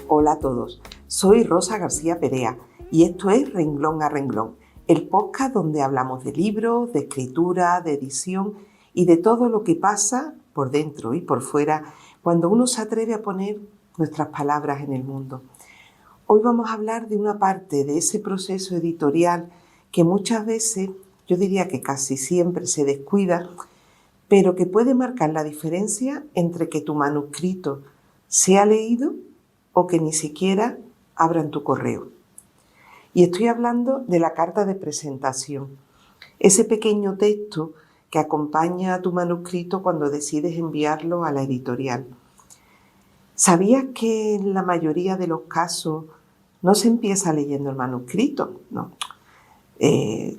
Hola a todos, soy Rosa García Perea y esto es Renglón a Renglón, el podcast donde hablamos de libros, de escritura, de edición y de todo lo que pasa por dentro y por fuera cuando uno se atreve a poner nuestras palabras en el mundo. Hoy vamos a hablar de una parte de ese proceso editorial que muchas veces, yo diría que casi siempre se descuida, pero que puede marcar la diferencia entre que tu manuscrito sea leído o que ni siquiera abran tu correo. Y estoy hablando de la carta de presentación, ese pequeño texto que acompaña a tu manuscrito cuando decides enviarlo a la editorial. ¿Sabías que en la mayoría de los casos no se empieza leyendo el manuscrito? No.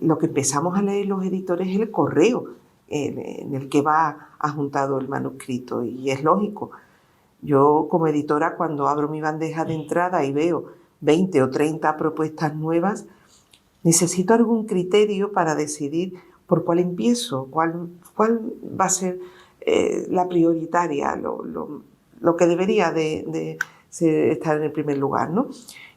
Lo que empezamos a leer los editores es el correo en el que va adjuntado el manuscrito, y es lógico. Yo como editora, cuando abro mi bandeja de entrada y veo 20 o 30 propuestas nuevas, necesito algún criterio para decidir por cuál empiezo, cuál va a ser la prioritaria, lo que debería de estar en el primer lugar, ¿no?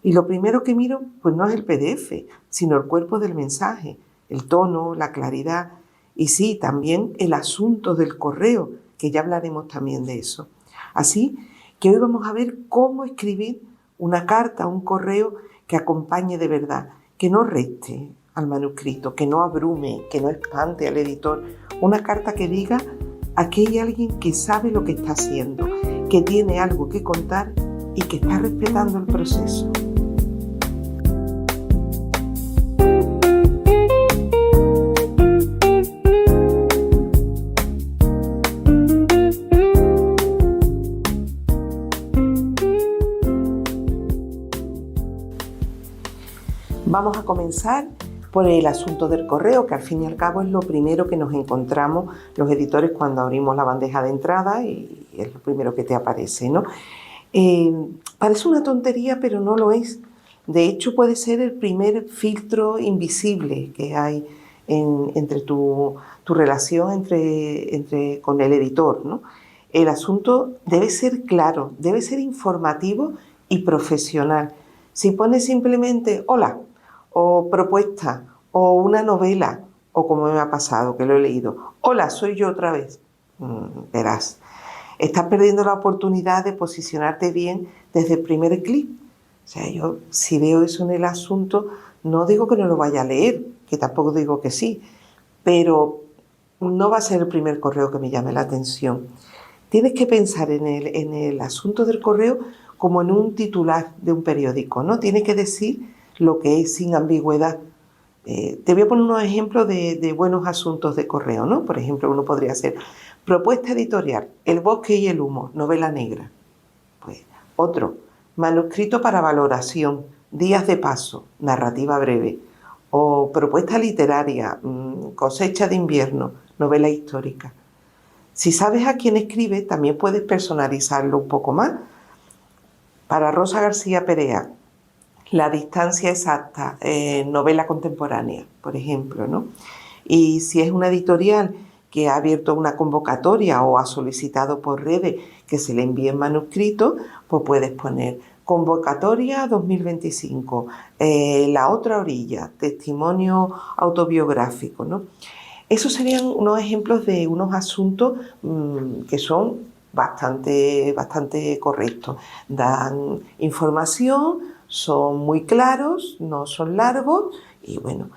Y lo primero que miro, pues no es el PDF, sino el cuerpo del mensaje, el tono, la claridad y sí, también el asunto del correo, que ya hablaremos también de eso. Así que hoy vamos a ver cómo escribir una carta, un correo que acompañe de verdad, que no reste al manuscrito, que no abrume, que no espante al editor. Una carta que diga: aquí hay alguien que sabe lo que está haciendo, que tiene algo que contar y que está respetando el proceso. Vamos a comenzar por el asunto del correo, que al fin y al cabo es lo primero que nos encontramos los editores cuando abrimos la bandeja de entrada y es lo primero que te aparece, ¿no? Parece una tontería, pero no lo es. De hecho, puede ser el primer filtro invisible que hay entre tu relación con el editor, ¿no? El asunto debe ser claro, debe ser informativo y profesional. Si pones simplemente hola, o propuesta, o una novela, o como me ha pasado, que lo he leído, hola, soy yo otra vez, verás, estás perdiendo la oportunidad de posicionarte bien desde el primer clic. O sea, yo si veo eso en el asunto, no digo que no lo vaya a leer, que tampoco digo que sí, pero no va a ser el primer correo que me llame la atención. Tienes que pensar en el asunto del correo como en un titular de un periódico, ¿no? Tienes que decir lo que es sin ambigüedad. Te voy a poner unos ejemplos de buenos asuntos de correo, ¿no? Por ejemplo, uno podría ser propuesta editorial, El bosque y el humo, novela negra. Pues otro, manuscrito para valoración, días de paso, narrativa breve. O propuesta literaria, cosecha de invierno, novela histórica. Si sabes a quién escribe, también puedes personalizarlo un poco más. Para Rosa García Perea, La distancia exacta, novela contemporánea, por ejemplo, ¿no? Y si es una editorial que ha abierto una convocatoria o ha solicitado por redes que se le envíen manuscritos, pues puedes poner convocatoria 2025, La otra orilla, testimonio autobiográfico, ¿no? Esos serían unos ejemplos de unos asuntos que son bastante correctos. Dan información, son muy claros, no son largos y bueno,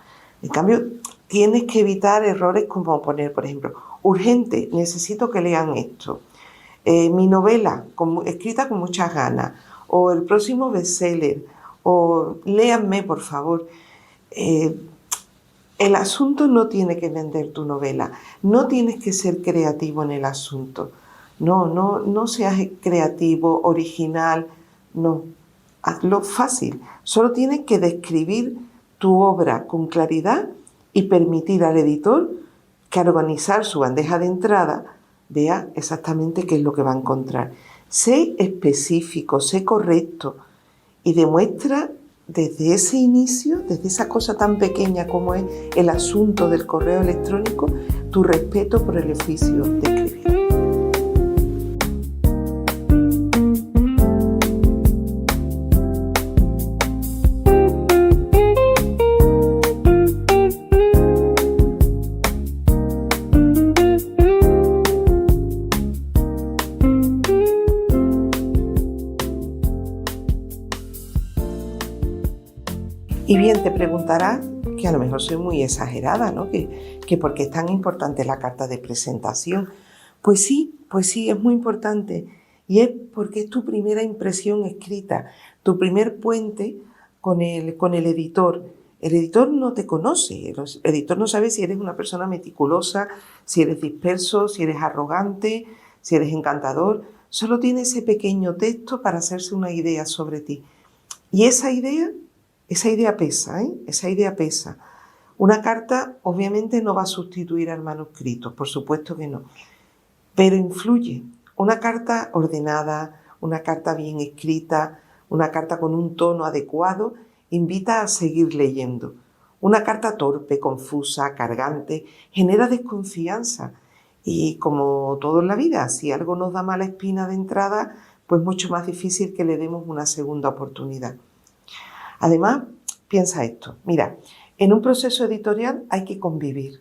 en cambio tienes que evitar errores como poner, por ejemplo, urgente, necesito que lean esto, mi novela escrita con muchas ganas, o el próximo bestseller, o léanme por favor. El asunto no tiene que vender tu novela, no tienes que ser creativo en el asunto, no seas creativo, original, no. Hazlo fácil, solo tienes que describir tu obra con claridad y permitir al editor que al organizar su bandeja de entrada vea exactamente qué es lo que va a encontrar. Sé específico, sé correcto y demuestra desde ese inicio, desde esa cosa tan pequeña como es el asunto del correo electrónico, tu respeto por el oficio de escribir. Y bien, te preguntarás que a lo mejor soy muy exagerada, ¿no? Que por qué es tan importante la carta de presentación. Pues sí, es muy importante. Y es porque es tu primera impresión escrita, tu primer puente con el editor. El editor no te conoce, el editor no sabe si eres una persona meticulosa, si eres disperso, si eres arrogante, si eres encantador. Solo tiene ese pequeño texto para hacerse una idea sobre ti. Y esa idea pesa, ¿eh? Esa idea pesa. Una carta obviamente no va a sustituir al manuscrito, por supuesto que no, pero influye. Una carta ordenada, una carta bien escrita, una carta con un tono adecuado, invita a seguir leyendo. Una carta torpe, confusa, cargante, genera desconfianza. Y como todo en la vida, si algo nos da mala espina de entrada, pues mucho más difícil que le demos una segunda oportunidad. Además, piensa esto. Mira, en un proceso editorial hay que convivir.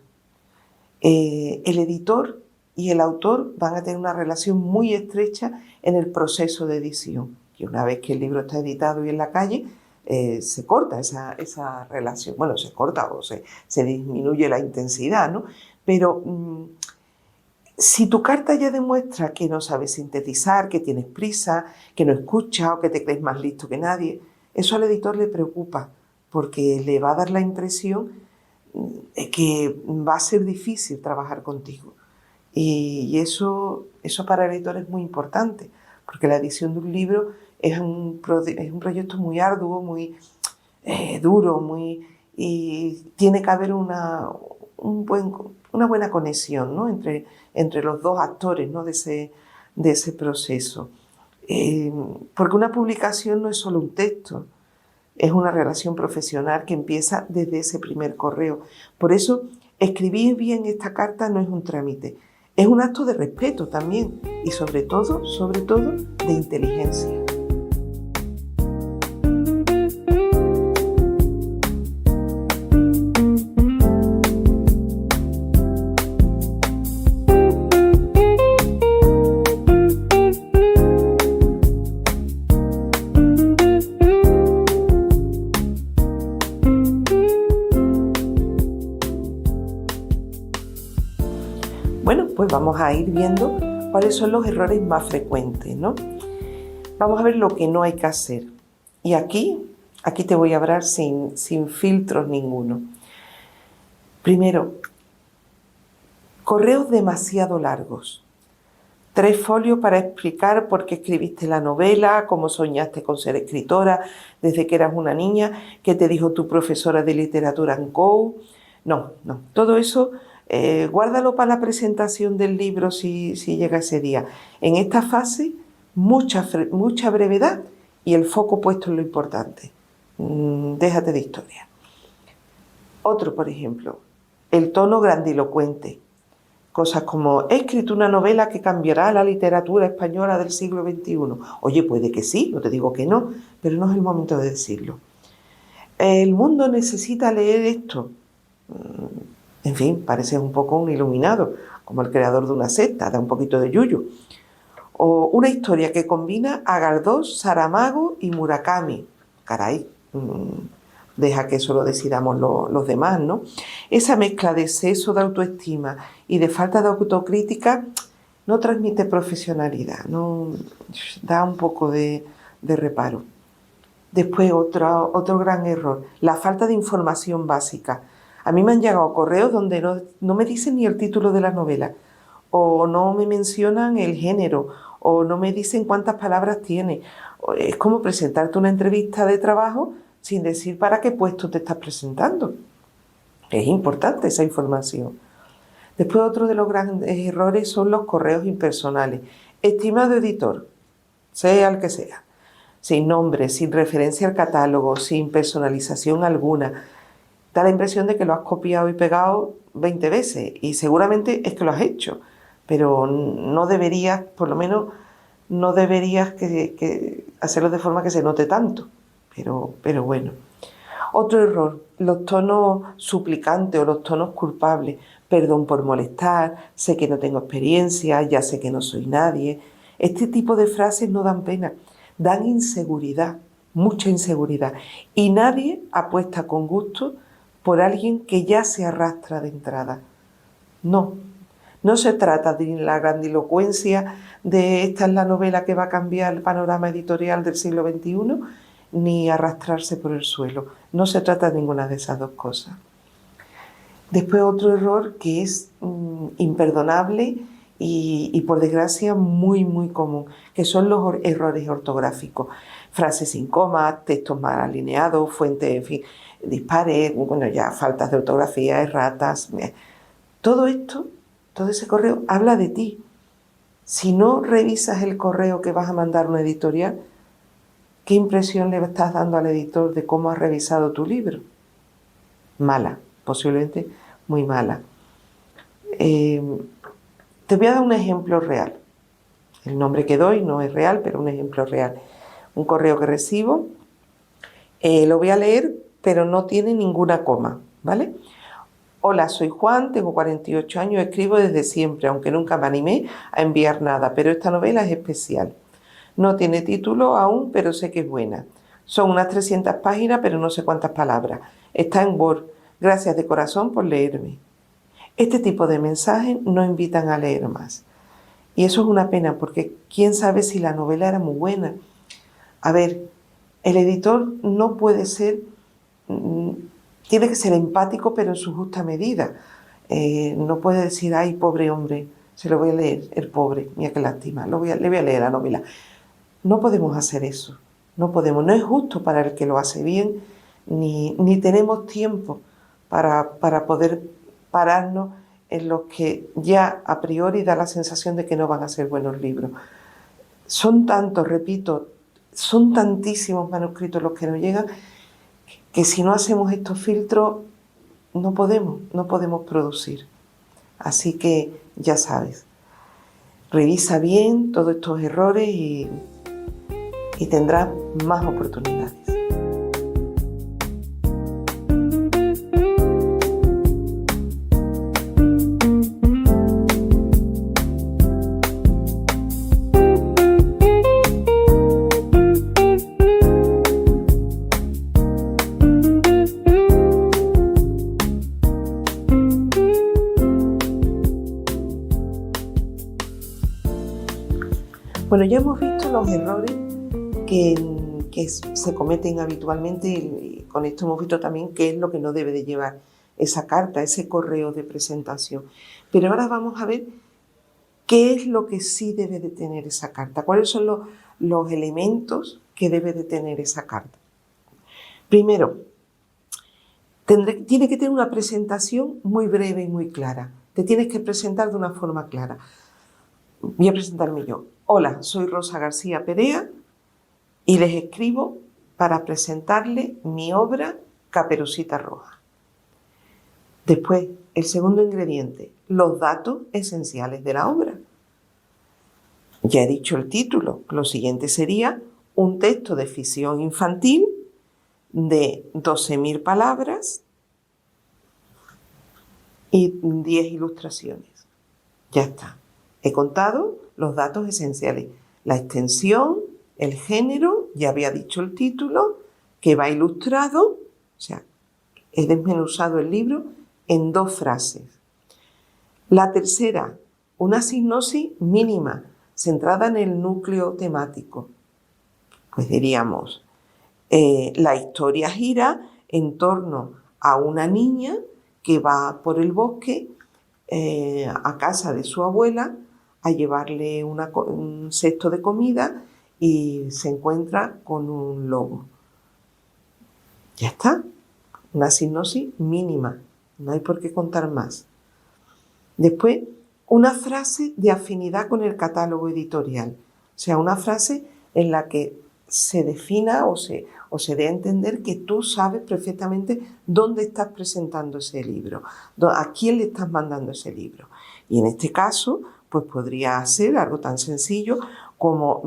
El editor y el autor van a tener una relación muy estrecha en el proceso de edición. Y una vez que el libro está editado y en la calle, se corta esa relación. Bueno, se corta o se disminuye la intensidad, ¿no? Pero si tu carta ya demuestra que no sabes sintetizar, que tienes prisa, que no escuchas o que te crees más listo que nadie, eso al editor le preocupa porque le va a dar la impresión que va a ser difícil trabajar contigo. Y eso para el editor es muy importante, porque la edición de un libro es un proyecto muy arduo, muy duro, y tiene que haber una buena conexión, ¿no? entre los dos actores, ¿no? de ese proceso. Porque una publicación no es solo un texto, es una relación profesional que empieza desde ese primer correo. Por eso, escribir bien esta carta no es un trámite, es un acto de respeto también y sobre todo, de inteligencia. Bueno, pues vamos a ir viendo cuáles son los errores más frecuentes, ¿no? Vamos a ver lo que no hay que hacer. Y aquí te voy a hablar sin filtros ninguno. Primero, correos demasiado largos. 3 folios para explicar por qué escribiste la novela, cómo soñaste con ser escritora desde que eras una niña, qué te dijo tu profesora de literatura en COU. No, todo eso guárdalo para la presentación del libro si llega ese día. En esta fase, mucha brevedad y el foco puesto en lo importante. Déjate de historia. Otro, por ejemplo, el tono grandilocuente. Cosas como, he escrito una novela que cambiará la literatura española del siglo XXI. Oye, puede que sí, no te digo que no, pero no es el momento de decirlo. El mundo necesita leer esto. En fin, pareces un poco un iluminado, como el creador de una secta, da un poquito de yuyu. O una historia que combina a Galdós, Saramago y Murakami. Caray, deja que eso lo decidamos los demás, ¿no? Esa mezcla de exceso de autoestima y de falta de autocrítica no transmite profesionalidad, no da un poco de reparo. Después otro gran error, la falta de información básica. A mí me han llegado correos donde no me dicen ni el título de la novela, o no me mencionan el género, o no me dicen cuántas palabras tiene. Es como presentarte una entrevista de trabajo sin decir para qué puesto te estás presentando. Es importante esa información. Después otro de los grandes errores son los correos impersonales. Estimado editor, sea el que sea, sin nombre, sin referencia al catálogo, sin personalización alguna. Da la impresión de que lo has copiado y pegado 20 veces y seguramente es que lo has hecho, pero no deberías, por lo menos, no deberías que hacerlo de forma que se note tanto, pero bueno. Otro error, los tonos suplicantes o los tonos culpables. Perdón por molestar, sé que no tengo experiencia, ya sé que no soy nadie. Este tipo de frases no dan pena, dan inseguridad. mucha inseguridad. Y nadie apuesta con gusto por alguien que ya se arrastra de entrada. No, no se trata de la grandilocuencia de esta es la novela que va a cambiar el panorama editorial del siglo XXI, ni arrastrarse por el suelo. No se trata de ninguna de esas dos cosas. Después otro error que es imperdonable y por desgracia muy muy común, que son los errores ortográficos. Frases sin comas, textos mal alineados, fuentes, en fin, dispares, bueno, ya faltas de ortografía, erratas. Todo esto, todo ese correo habla de ti. Si no revisas el correo que vas a mandar a una editorial, ¿qué impresión le estás dando al editor de cómo has revisado tu libro? Mala, posiblemente muy mala. Te voy a dar un ejemplo real. El nombre que doy no es real, pero un ejemplo real. Un correo que recibo, lo voy a leer, pero no tiene ninguna coma, ¿vale? Hola, soy Juan, tengo 48 años, escribo desde siempre, aunque nunca me animé a enviar nada, pero esta novela es especial. No tiene título aún, pero sé que es buena. Son unas 300 páginas, pero no sé cuántas palabras. Está en Word. Gracias de corazón por leerme. Este tipo de mensajes no invitan a leer más. Y eso es una pena, porque quién sabe si la novela era muy buena. A ver, el editor no puede ser... tiene que ser empático, pero en su justa medida. No puede decir, ay, pobre hombre, se lo voy a leer, el pobre, mira qué lástima, le voy a leer la novela. No podemos hacer eso, no podemos, no es justo para el que lo hace bien, ni tenemos tiempo para poder pararnos en los que ya a priori da la sensación de que no van a ser buenos libros. Son tantos, repito, son tantísimos manuscritos los que nos llegan, que si no hacemos estos filtros no podemos producir. Así que ya sabes, revisa bien todos estos errores y tendrás más oportunidades. Bueno, ya hemos visto los errores que se cometen habitualmente y con esto hemos visto también qué es lo que no debe de llevar esa carta, ese correo de presentación. Pero ahora vamos a ver qué es lo que sí debe de tener esa carta, cuáles son los elementos que debe de tener esa carta. Primero, tiene que tener una presentación muy breve y muy clara. Te tienes que presentar de una forma clara. Voy a presentarme yo. Hola, soy Rosa García Perea y les escribo para presentarle mi obra Caperucita Roja. Después, el segundo ingrediente, los datos esenciales de la obra. Ya he dicho el título, lo siguiente sería un texto de ficción infantil de 12.000 palabras y 10 ilustraciones. Ya está. He contado los datos esenciales, la extensión, el género, ya había dicho el título, que va ilustrado, o sea, he desmenuzado el libro en 2 frases. La tercera, una sinopsis mínima, centrada en el núcleo temático. Pues diríamos, la historia gira en torno a una niña que va por el bosque a casa de su abuela a llevarle un cesto de comida y se encuentra con un lobo. Ya está, una sinopsis mínima, no hay por qué contar más. Después, una frase de afinidad con el catálogo editorial, o sea, una frase en la que se defina o se dé a entender que tú sabes perfectamente dónde estás presentando ese libro, a quién le estás mandando ese libro. Y en este caso, pues podría ser algo tan sencillo como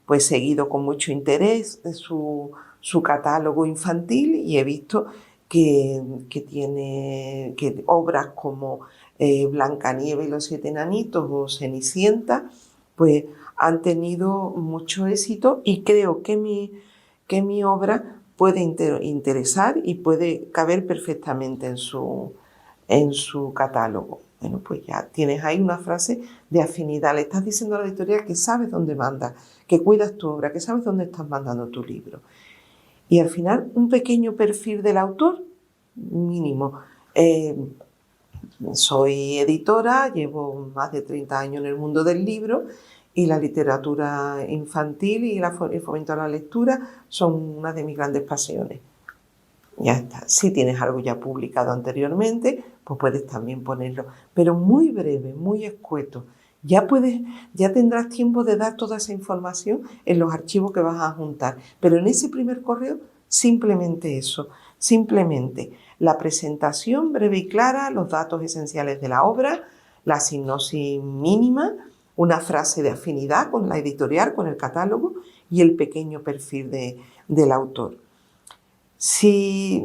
pues seguido con mucho interés su catálogo infantil y he visto que tiene obras como Blancanieves y los 7 enanitos o Cenicienta, pues han tenido mucho éxito y creo que que mi obra puede interesar y puede caber perfectamente en su catálogo. Bueno, pues ya tienes ahí una frase de afinidad. Le estás diciendo a la editorial que sabes dónde mandas, que cuidas tu obra, que sabes dónde estás mandando tu libro. Y al final, un pequeño perfil del autor, mínimo. Soy editora, llevo más de 30 años en el mundo del libro y la literatura infantil y el fomento a la lectura son una de mis grandes pasiones. Ya está. Si tienes algo ya publicado anteriormente, pues puedes también ponerlo, pero muy breve, muy escueto. Ya tendrás tiempo de dar toda esa información en los archivos que vas a juntar, pero en ese primer correo simplemente eso, simplemente la presentación breve y clara, los datos esenciales de la obra, la sinopsis mínima, una frase de afinidad con la editorial, con el catálogo y el pequeño perfil del autor. Si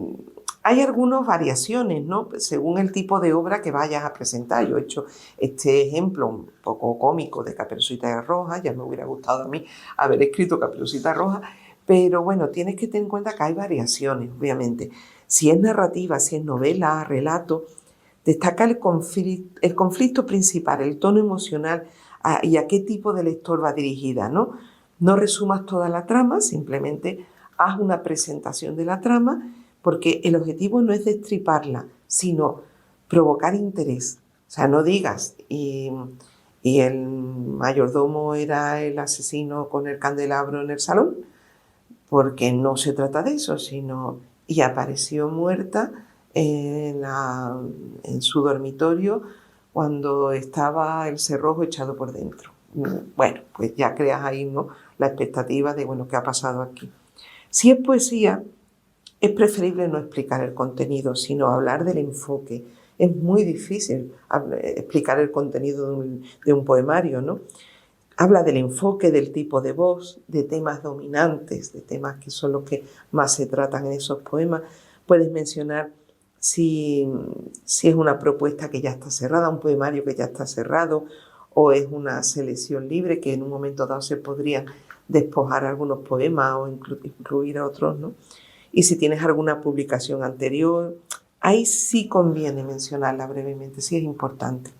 hay algunas variaciones, ¿no? Según el tipo de obra que vayas a presentar. Yo he hecho este ejemplo un poco cómico de Caperucita Roja, ya me hubiera gustado a mí haber escrito Caperucita Roja, pero bueno, tienes que tener en cuenta que hay variaciones, obviamente. Si es narrativa, si es novela, relato, destaca el conflicto principal, el tono emocional y a qué tipo de lector va dirigida, ¿no? No resumas toda la trama, simplemente haz una presentación de la trama, porque el objetivo no es destriparla, sino provocar interés. O sea, no digas, y el mayordomo era el asesino con el candelabro en el salón, porque no se trata de eso, sino, y apareció muerta en su dormitorio cuando estaba el cerrojo echado por dentro. Bueno, pues ya creas ahí, ¿no?, la expectativa de, bueno, ¿qué ha pasado aquí? Si es poesía, es preferible no explicar el contenido, sino hablar del enfoque. Es muy difícil explicar el contenido de un poemario, ¿no? Habla del enfoque, del tipo de voz, de temas dominantes, de temas que son los que más se tratan en esos poemas. Puedes mencionar si es una propuesta que ya está cerrada, un poemario que ya está cerrado, o es una selección libre que en un momento dado se podrían despojar algunos poemas o incluir a otros, ¿no? Y si tienes alguna publicación anterior, ahí sí conviene mencionarla brevemente, sí es importante.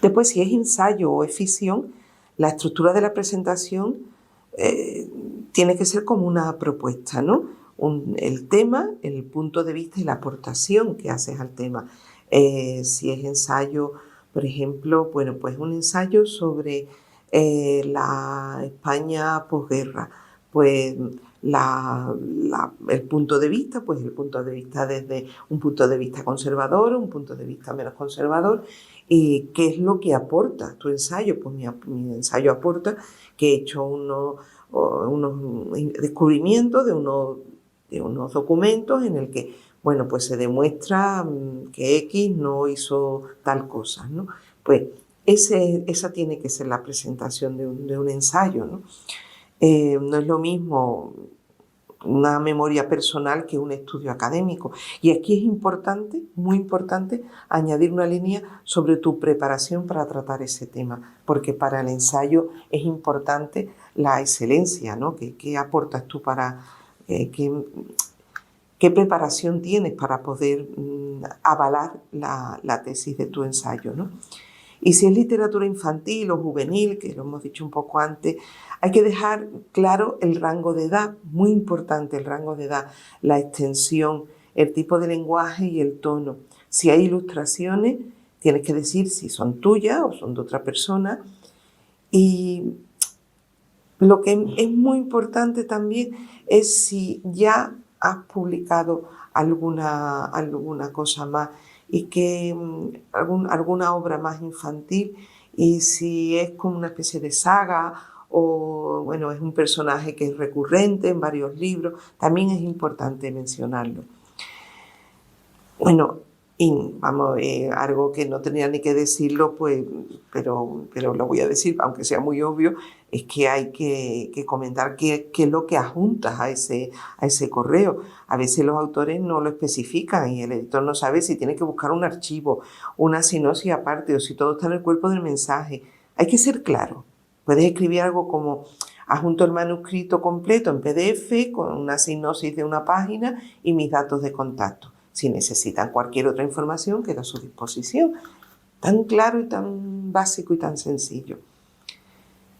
Después, si es ensayo o es ficción, la estructura de la presentación tiene que ser como una propuesta, ¿no? El tema, el punto de vista y la aportación que haces al tema. Si es ensayo, por ejemplo, bueno, pues un ensayo sobre la España posguerra, pues el punto de vista, pues el punto de vista desde un punto de vista conservador, un punto de vista menos conservador. ¿Y qué es lo que aporta tu ensayo? Pues mi ensayo aporta que he hecho unos descubrimientos de unos documentos en el que, bueno, pues se demuestra que X no hizo tal cosa, ¿no? Pues esa tiene que ser la presentación de un ensayo, ¿no? No es lo mismo una memoria personal que un estudio académico. Y aquí es importante, muy importante, añadir una línea sobre tu preparación para tratar ese tema, porque para el ensayo es importante la excelencia, ¿no? ¿Qué aportas tú para... ¿Qué preparación tienes para poder avalar la tesis de tu ensayo, ¿no? Y si es literatura infantil o juvenil, que lo hemos dicho un poco antes, hay que dejar claro el rango de edad, muy importante el rango de edad, la extensión, el tipo de lenguaje y el tono. Si hay ilustraciones, tienes que decir si son tuyas o son de otra persona. Y lo que es muy importante también es si ya has publicado alguna cosa más y que alguna obra más infantil, y si es como una especie de saga o bueno, es un personaje que es recurrente en varios libros, también es importante mencionarlo. Bueno, y vamos, algo que no tenía ni que decirlo, pues, pero lo voy a decir, aunque sea muy obvio, es que hay que comentar qué es lo que adjuntas a ese correo. A veces los autores no lo especifican y el editor no sabe si tiene que buscar un archivo, una sinopsis aparte o si todo está en el cuerpo del mensaje. Hay que ser claro. Puedes escribir algo como: Adjunto el manuscrito completo en PDF con una sinopsis de una página y mis datos de contacto. Si necesitan cualquier otra información, quedo a su disposición. Tan claro y tan básico y tan sencillo.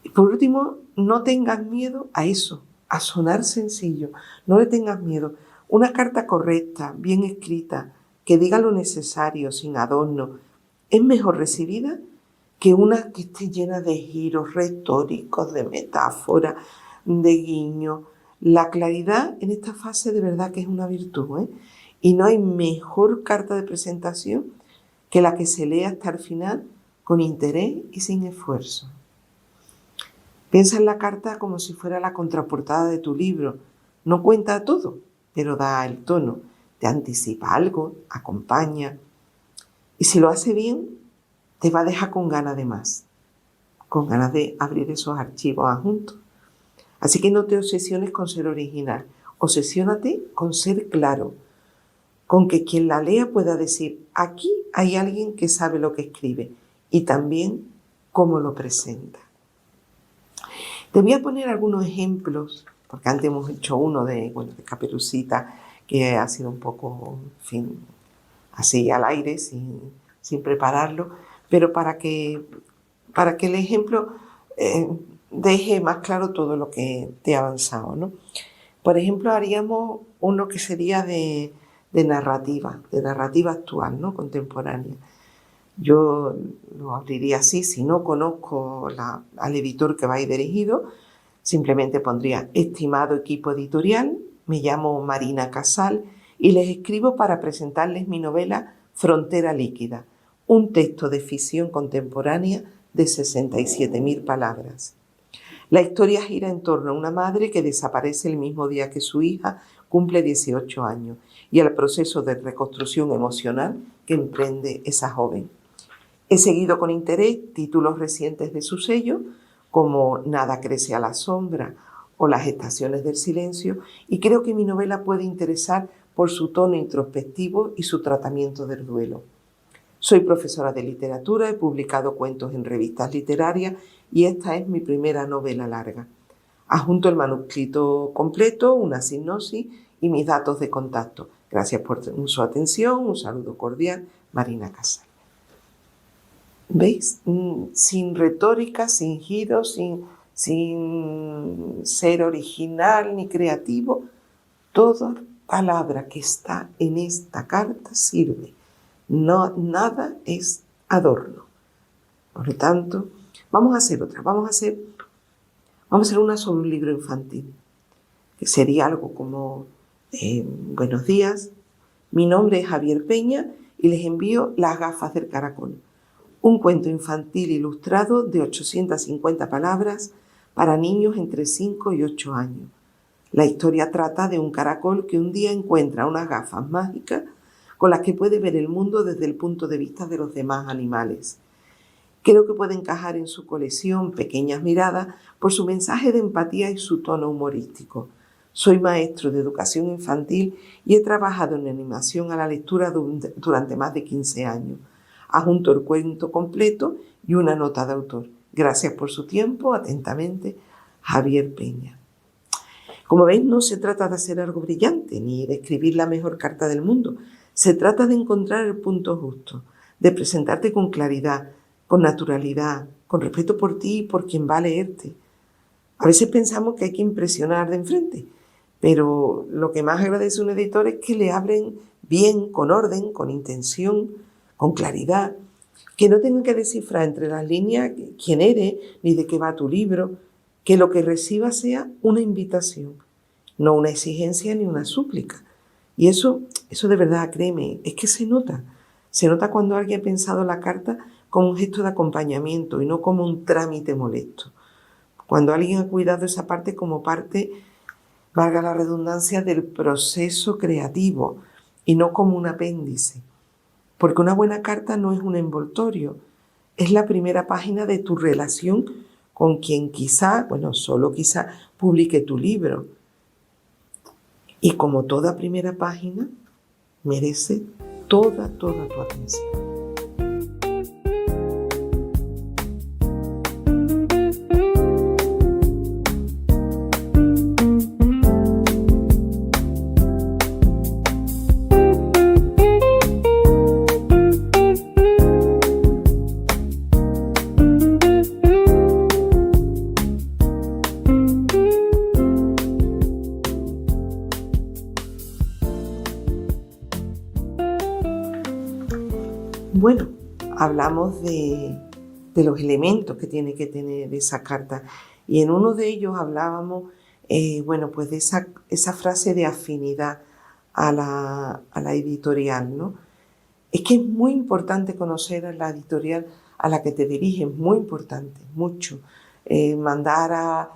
Y por último, no tengas miedo a eso, a sonar sencillo. No le tengas miedo. Una carta correcta, bien escrita, que diga lo necesario, sin adorno, es mejor recibida que una que esté llena de giros retóricos, de metáforas, de guiños. La claridad en esta fase de verdad que es una virtud, ¿eh? Y no hay mejor carta de presentación que la que se lee hasta el final con interés y sin esfuerzo. Piensa en la carta como si fuera la contraportada de tu libro. No cuenta todo, pero da el tono, te anticipa algo, acompaña. Y si lo hace bien, te va a dejar con ganas de más, con ganas de abrir esos archivos adjuntos. Así que no te obsesiones con ser original, obsesiónate con ser claro, con que quien la lea pueda decir, aquí hay alguien que sabe lo que escribe y también cómo lo presenta. Te voy a poner algunos ejemplos, porque antes hemos hecho uno de Caperucita, que ha sido un poco, en fin, así al aire, sin prepararlo, pero para que el ejemplo deje más claro todo lo que te he avanzado, ¿no? Por ejemplo, haríamos uno que sería de narrativa actual, ¿no? Contemporánea. Yo lo abriría así, si no conozco al editor que va a ir dirigido, simplemente pondría: estimado equipo editorial, me llamo Marina Casal y les escribo para presentarles mi novela Frontera líquida, un texto de ficción contemporánea de 67.000 palabras. La historia gira en torno a una madre que desaparece el mismo día que su hija cumple 18 años y al proceso de reconstrucción emocional que emprende esa joven. He seguido con interés títulos recientes de su sello, como Nada crece a la sombra o Las estaciones del silencio, y creo que mi novela puede interesar por su tono introspectivo y su tratamiento del duelo. Soy profesora de literatura, he publicado cuentos en revistas literarias y esta es mi primera novela larga. Adjunto el manuscrito completo, una sinopsis y mis datos de contacto. Gracias por su atención, un saludo cordial, Marina Casal. ¿Veis? Sin retórica, sin giros, sin ser original ni creativo, toda palabra que está en esta carta sirve. No, nada es adorno. Por lo tanto, vamos a hacer otra. Vamos a hacer una sobre un libro infantil, que sería algo como buenos días, mi nombre es Javier Peña y les envío Las gafas del caracol. Un cuento infantil ilustrado de 850 palabras para niños entre 5 y 8 años. La historia trata de un caracol que un día encuentra unas gafas mágicas con las que puede ver el mundo desde el punto de vista de los demás animales. Creo que puede encajar en su colección Pequeñas miradas por su mensaje de empatía y su tono humorístico. Soy maestro de educación infantil y he trabajado en animación a la lectura durante más de 15 años. Adjunto el cuento completo y una nota de autor. Gracias por su tiempo. Atentamente, Javier Peña. Como veis, no se trata de hacer algo brillante ni de escribir la mejor carta del mundo. Se trata de encontrar el punto justo, de presentarte con claridad, con naturalidad, con respeto por ti y por quien va a leerte. A veces pensamos que hay que impresionar de enfrente, pero lo que más agradece un editor es que le hablen bien, con orden, con intención, con claridad, que no tengan que descifrar entre las líneas quién eres ni de qué va tu libro, que lo que reciba sea una invitación, no una exigencia ni una súplica. Y eso de verdad, créeme, es que se nota cuando alguien ha pensado la carta como un gesto de acompañamiento y no como un trámite molesto. Cuando alguien ha cuidado esa parte como parte, valga la redundancia, del proceso creativo y no como un apéndice. Porque una buena carta no es un envoltorio, es la primera página de tu relación con quien solo quizá publique tu libro. Y como toda primera página, merece toda tu atención. Bueno, hablamos de los elementos que tiene que tener esa carta y en uno de ellos hablábamos, bueno, pues de esa frase de afinidad a la editorial, ¿no? Es que es muy importante conocer a la editorial a la que te diriges, muy importante, mucho. Mandar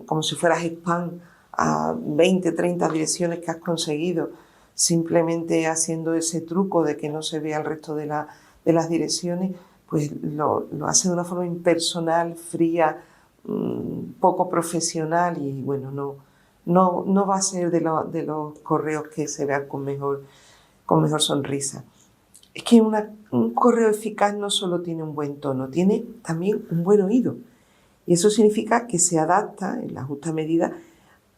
como si fueras spam a 20, 30 direcciones que has conseguido, simplemente haciendo ese truco de que no se vea el resto de las direcciones, pues lo hace de una forma impersonal, fría, poco profesional y bueno, no va a ser de los correos que se vean con mejor sonrisa. Es que un correo eficaz no solo tiene un buen tono, tiene también un buen oído. Y eso significa que se adapta en la justa medida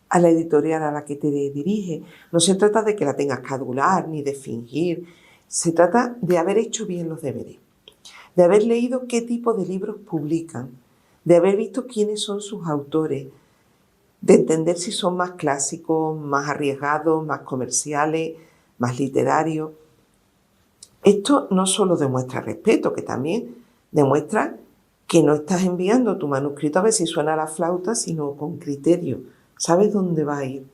a la editorial a la que te dirige. No se trata de que la tengas que adular ni de fingir. Se trata de haber hecho bien los deberes, de haber leído qué tipo de libros publican, de haber visto quiénes son sus autores, de entender si son más clásicos, más arriesgados, más comerciales, más literarios. Esto no solo demuestra respeto, que también demuestra que no estás enviando tu manuscrito a ver si suena la flauta, sino con criterio. Sabes dónde va a ir.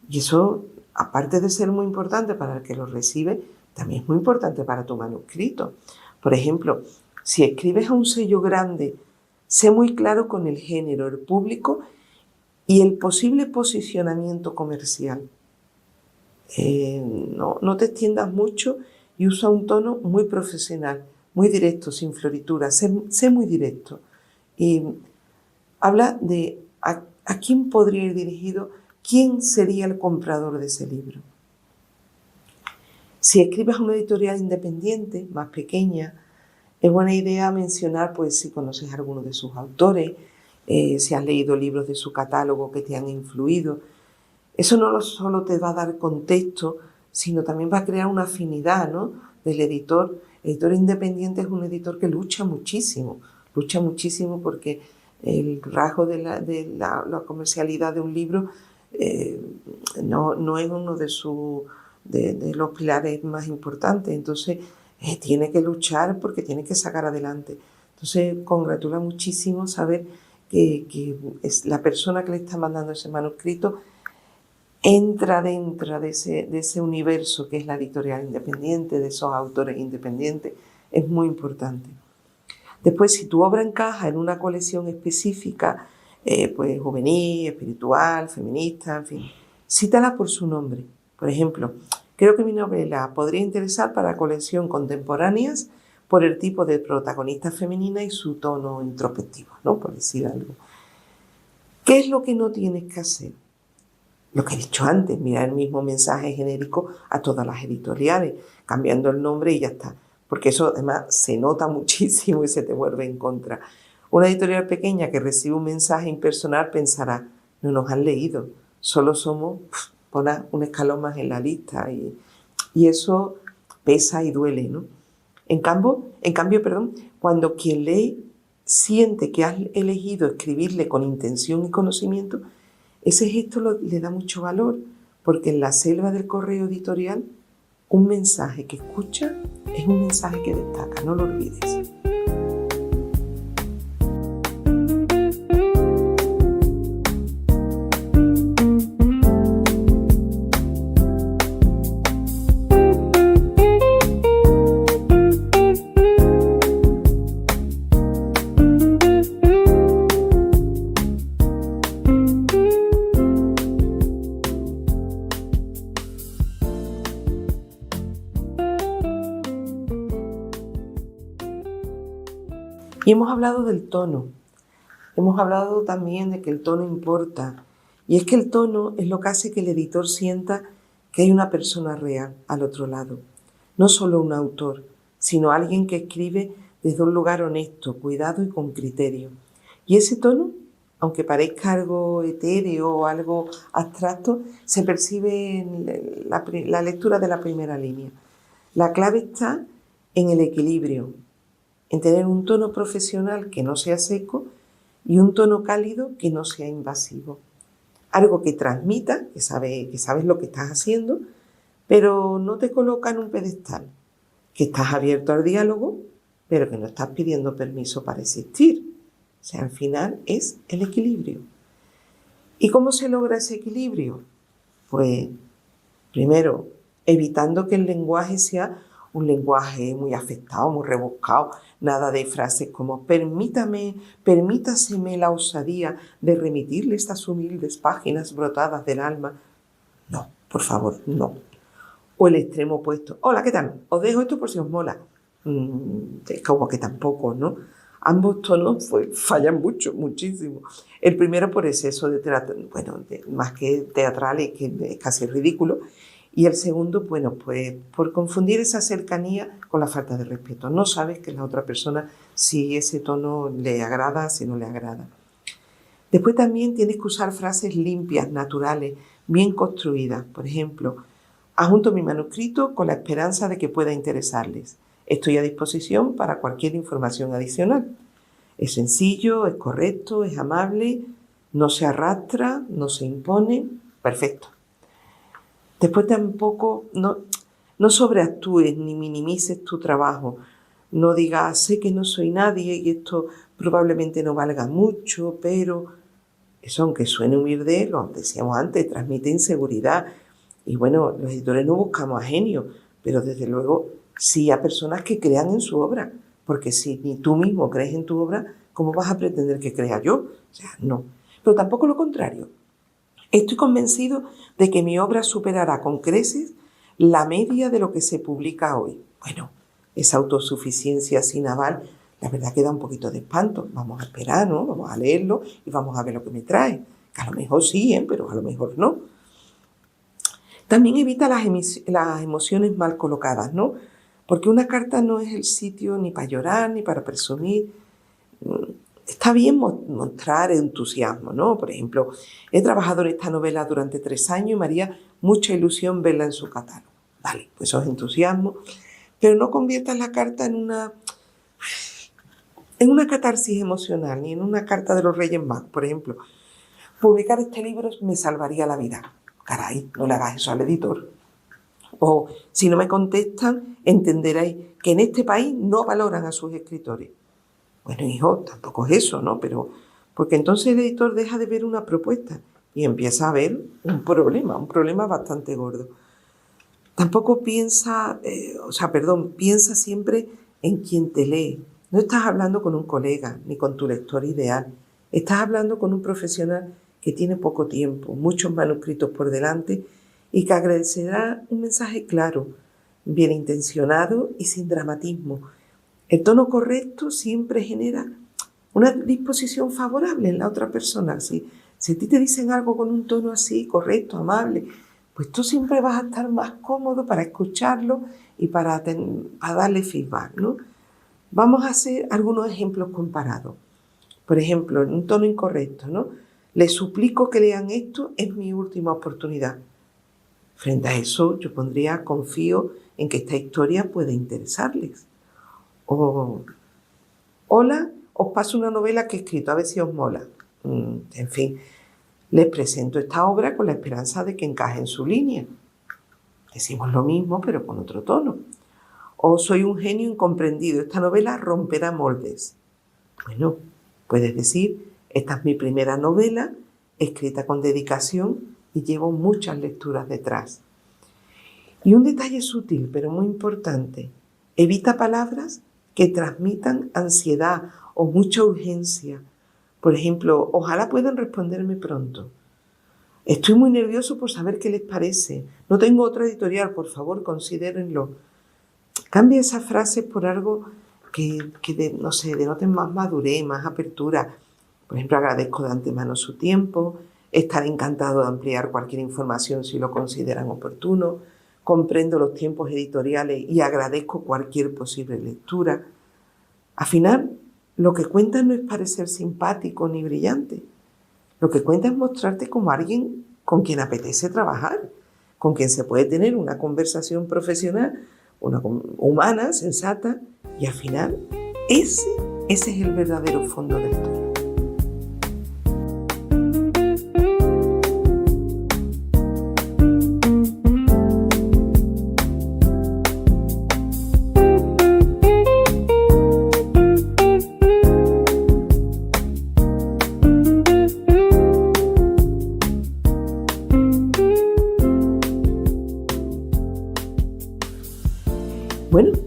Y eso, aparte de ser muy importante para el que lo recibe, también es muy importante para tu manuscrito. Por ejemplo, si escribes a un sello grande, sé muy claro con el género, el público y el posible posicionamiento comercial. No te extiendas mucho y usa un tono muy profesional, muy directo, sin florituras. Sé muy directo. Y habla de a quién podría ir dirigido, quién sería el comprador de ese libro. Si escribes a una editorial independiente, más pequeña, es buena idea mencionar, pues, si conoces a alguno de sus autores, si has leído libros de su catálogo que te han influido. Eso no solo te va a dar contexto, sino también va a crear una afinidad, ¿no?, del editor. El editor independiente es un editor que lucha muchísimo porque el rasgo de la comercialidad de un libro no es uno de los pilares más importantes. Entonces, tiene que luchar porque tiene que sacar adelante. Entonces, congratula muchísimo saber que es la persona que le está mandando ese manuscrito entra dentro de ese universo que es la editorial independiente, de esos autores independientes. Es muy importante. Después, si tu obra encaja en una colección específica, pues juvenil, espiritual, feminista, en fin, cítala por su nombre. Por ejemplo, creo que mi novela podría interesar para la colección Contemporáneas por el tipo de protagonista femenina y su tono introspectivo, ¿no?, por decir algo. ¿Qué es lo que no tienes que hacer? Lo que he dicho antes, mirar el mismo mensaje genérico a todas las editoriales, cambiando el nombre y ya está. Porque eso además se nota muchísimo y se te vuelve en contra. Una editorial pequeña que recibe un mensaje impersonal pensará, no nos han leído, solo somos un escalón más en la lista. Y eso pesa y duele, ¿no? En cambio, cuando quien lee siente que has elegido escribirle con intención y conocimiento, ese gesto le da mucho valor, porque en la selva del correo editorial, un mensaje que escucha es un mensaje que destaca, no lo olvides. Y hemos hablado del tono, hemos hablado también de que el tono importa. Y es que el tono es lo que hace que el editor sienta que hay una persona real al otro lado. No solo un autor, sino alguien que escribe desde un lugar honesto, cuidado y con criterio. Y ese tono, aunque parezca algo etéreo o algo abstracto, se percibe en la lectura de la primera línea. La clave está en el equilibrio, en tener un tono profesional que no sea seco y un tono cálido que no sea invasivo. Algo que transmita, que sabes lo que estás haciendo, pero no te coloca en un pedestal. que estás abierto al diálogo, pero que no estás pidiendo permiso para existir. O sea, al final es el equilibrio. ¿Y cómo se logra ese equilibrio? Pues, primero, evitando que el lenguaje sea un lenguaje muy afectado, muy rebuscado, nada de frases como permítaseme la osadía de remitirle estas humildes páginas brotadas del alma. No, por favor, no. O el extremo opuesto. Hola, ¿qué tal? Os dejo esto por si os mola. Es como que tampoco, ¿no? Ambos tonos fallan mucho, muchísimo. El primero por exceso de más que teatral, es que es casi ridículo. Y el segundo, bueno, pues por confundir esa cercanía con la falta de respeto. No sabes que la otra persona si ese tono le agrada, si no le agrada. Después también tienes que usar frases limpias, naturales, bien construidas. Por ejemplo, adjunto mi manuscrito con la esperanza de que pueda interesarles. Estoy a disposición para cualquier información adicional. Es sencillo, es correcto, es amable, no se arrastra, no se impone. Perfecto. Después tampoco no sobreactúes ni minimices tu trabajo. No digas, sé que no soy nadie y esto probablemente no valga mucho, pero eso, aunque suene humilde, lo decíamos antes, transmite inseguridad. Y bueno, los editores no buscamos a genios, pero desde luego sí a personas que crean en su obra. Porque si ni tú mismo crees en tu obra, ¿cómo vas a pretender que crea yo? O sea, no. Pero tampoco lo contrario. Estoy convencido de que mi obra superará con creces la media de lo que se publica hoy. Bueno, esa autosuficiencia sin aval, la verdad que da un poquito de espanto. Vamos a esperar, ¿no? Vamos a leerlo y vamos a ver lo que me trae. Que a lo mejor sí, pero a lo mejor no. También evita las emociones mal colocadas, ¿no? Porque una carta no es el sitio ni para llorar ni para presumir. Está bien mostrar entusiasmo, ¿no? Por ejemplo, he trabajado en esta novela durante 3 años y me haría mucha ilusión verla en su catálogo. Vale, pues eso es entusiasmo. Pero no conviertas la carta en una catarsis emocional, ni en una carta de los Reyes Magos, por ejemplo. Publicar este libro me salvaría la vida. Caray, no le hagas eso al editor. O si no me contestan, entenderéis que en este país no valoran a sus escritores. Bueno, hijo, tampoco es eso, ¿no? Pero porque entonces el editor deja de ver una propuesta y empieza a ver un problema bastante gordo. Tampoco piensa siempre en quien te lee. No estás hablando con un colega ni con tu lector ideal. Estás hablando con un profesional que tiene poco tiempo, muchos manuscritos por delante y que agradecerá un mensaje claro, bien intencionado y sin dramatismo. El tono correcto siempre genera una disposición favorable en la otra persona. Si a ti te dicen algo con un tono así, correcto, amable, pues tú siempre vas a estar más cómodo para escucharlo y para darle feedback, ¿no? Vamos a hacer algunos ejemplos comparados. Por ejemplo, en un tono incorrecto, ¿no? Les suplico que lean esto, es mi última oportunidad. Frente a eso, yo pondría, confío en que esta historia puede interesarles. O, hola, os paso una novela que he escrito, a ver si os mola. En fin, les presento esta obra con la esperanza de que encaje en su línea. Decimos lo mismo, pero con otro tono. O soy un genio incomprendido, esta novela romperá moldes. Bueno, puedes decir, esta es mi primera novela, escrita con dedicación y llevo muchas lecturas detrás. Y un detalle sutil, pero muy importante, evita palabras que transmitan ansiedad o mucha urgencia. Por ejemplo, ojalá puedan responderme pronto. Estoy muy nervioso por saber qué les parece. No tengo otra editorial, por favor, considérenlo. Cambia esas frases por algo que denoten más madurez, más apertura. Por ejemplo, agradezco de antemano su tiempo, estaré encantado de ampliar cualquier información si lo consideran oportuno, comprendo los tiempos editoriales y agradezco cualquier posible lectura. Al final, lo que cuenta no es parecer simpático ni brillante. Lo que cuenta es mostrarte como alguien con quien apetece trabajar, con quien se puede tener una conversación profesional, humana, sensata, y al final ese es el verdadero fondo del todo.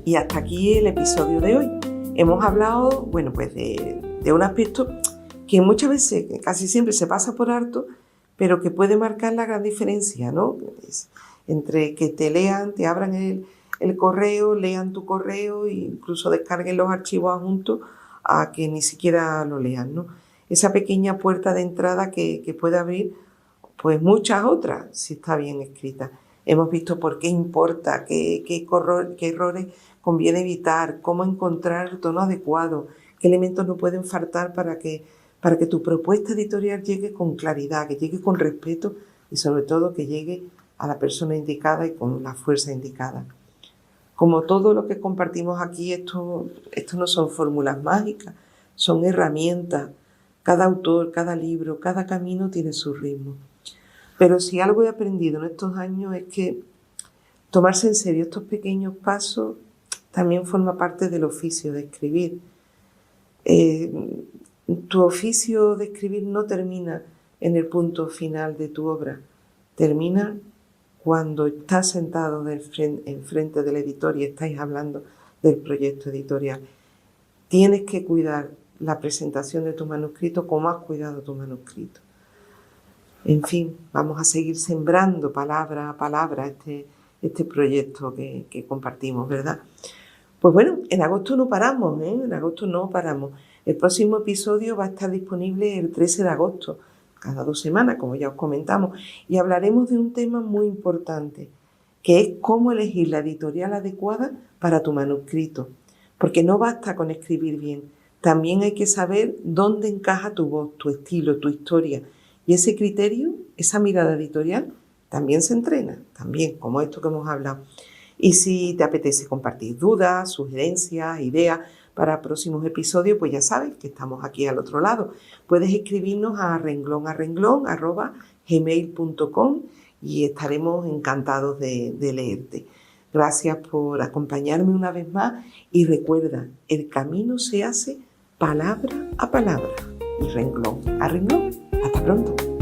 Y hasta aquí el episodio de hoy. Hemos hablado, bueno, pues de un aspecto que muchas veces, casi siempre se pasa por alto, pero que puede marcar la gran diferencia, ¿no? Entre que te lean, te abran el correo, lean tu correo e incluso descarguen los archivos adjuntos a que ni siquiera lo lean, ¿no? Esa pequeña puerta de entrada que puede abrir pues muchas otras si está bien escrita. Hemos visto por qué importa, qué errores conviene evitar, cómo encontrar el tono adecuado, qué elementos no pueden faltar para que tu propuesta editorial llegue con claridad, que llegue con respeto y sobre todo que llegue a la persona indicada y con la fuerza indicada. Como todo lo que compartimos aquí, esto no son fórmulas mágicas, son herramientas. Cada autor, cada libro, cada camino tiene su ritmo. Pero si algo he aprendido en estos años es que tomarse en serio estos pequeños pasos también forma parte del oficio de escribir. Tu oficio de escribir no termina en el punto final de tu obra, termina cuando estás sentado enfrente del editor y estáis hablando del proyecto editorial. Tienes que cuidar la presentación de tu manuscrito como has cuidado tu manuscrito. En fin, vamos a seguir sembrando palabra a palabra este proyecto que compartimos, ¿verdad? Pues bueno, en agosto no paramos, En agosto no paramos. El próximo episodio va a estar disponible el 13 de agosto, cada 2 semanas, como ya os comentamos, y hablaremos de un tema muy importante, que es cómo elegir la editorial adecuada para tu manuscrito. Porque no basta con escribir bien, también hay que saber dónde encaja tu voz, tu estilo, tu historia. Y ese criterio, esa mirada editorial, también se entrena, también, como esto que hemos hablado. Y si te apetece compartir dudas, sugerencias, ideas para próximos episodios, pues ya sabes que estamos aquí al otro lado. Puedes escribirnos a renglonarrenglon@gmail.com y estaremos encantados de leerte. Gracias por acompañarme una vez más y recuerda, el camino se hace palabra a palabra y renglón a renglón. Hasta pronto.